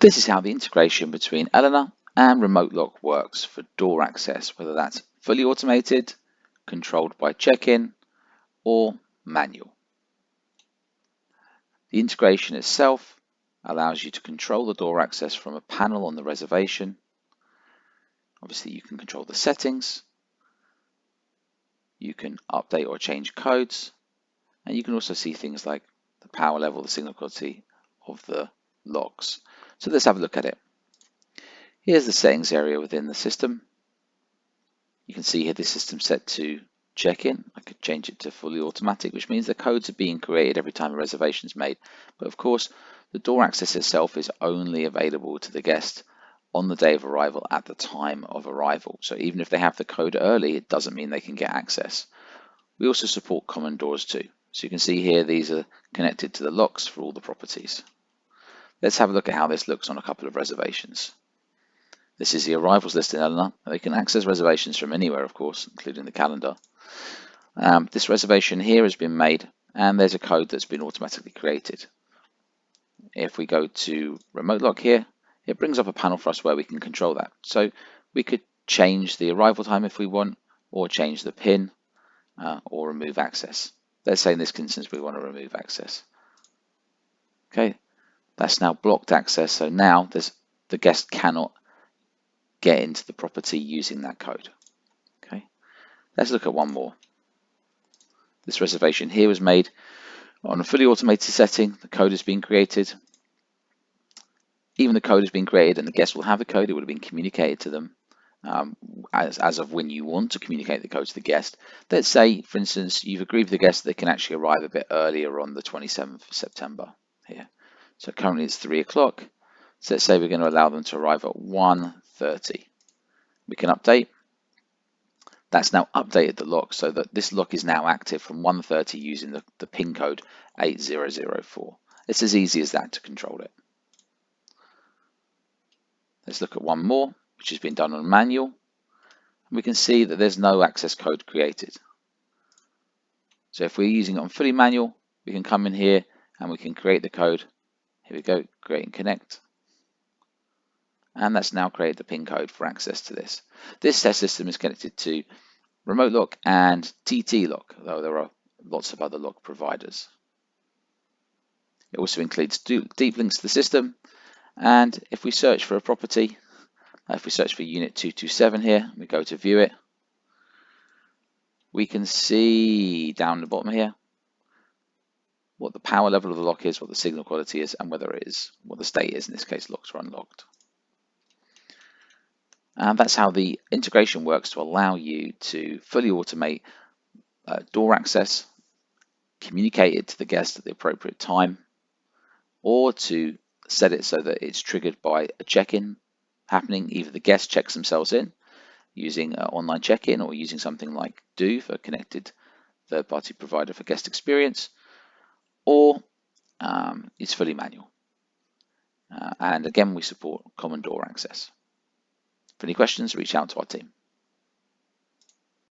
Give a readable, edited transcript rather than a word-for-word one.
This is how the integration between Elina and RemoteLock works for door access, whether that's fully automated, controlled by check-in, or manual. The integration itself allows you to control the door access from a panel on the reservation. Obviously, you can control the settings, you can update or change codes, and you can also see things like the power level, the signal quality of the locks. So let's have a look at it. Here's the settings area within the system. You can see here the system set to check-in. I could change it to fully automatic, which means the codes are being created every time a reservation is made. But of course, the door access itself is only available to the guest on the day of arrival at the time of arrival. So even if they have the code early, it doesn't mean they can get access. We also support common doors too. So you can see here these are connected to the locks for all the properties. Let's have a look at how this looks on a couple of reservations. This is the arrivals list in Elina. They can access reservations from anywhere, of course, including the calendar. This reservation here has been made, and there's a code that's been automatically created. If we go to RemoteLock here, it brings up a panel for us where we can control that. So we could change the arrival time if we want, or change the PIN, or remove access. Let's say in this instance we want to remove access. Okay, that's now blocked access, so now the guest cannot get into the property using that code. Okay, let's look at one more. This reservation here was made on a fully automated setting. The code has been created. Even the code has been created and the guest will have the code. It would have been communicated to them as of when you want to communicate the code to the guest. Let's say, for instance, you've agreed with the guest that they can actually arrive a bit earlier on the 27th of September here. So currently it's 3 o'clock. So let's say we're going to allow them to arrive at 1:30. We can update. That's now updated the lock so that this lock is now active from 1:30 using the PIN code 8004. It's as easy as that to control it. Let's look at one more, which has been done on manual. We can see that there's no access code created. So if we're using it on fully manual, we can come in here and we can create the code. Here we go, create and connect. And that's now created the PIN code for access to this. This test system is connected to RemoteLock and TT-Lock, though there are lots of other lock providers. It also includes deep links to the system. And if we search for a property, if we search for unit 227 here, we go to view it, we can see down the bottom here what the power level of the lock is, what the signal quality is, and whether it is, what the state is, in this case locks are unlocked. And that's how the integration works to allow you to fully automate door access, communicate it to the guest at the appropriate time, or to set it so that it's triggered by a check-in happening. Either the guest checks themselves in using online check-in or using something like Do for connected third-party provider for guest experience, or it's fully manual. And again, we support common door access. For any questions, reach out to our team.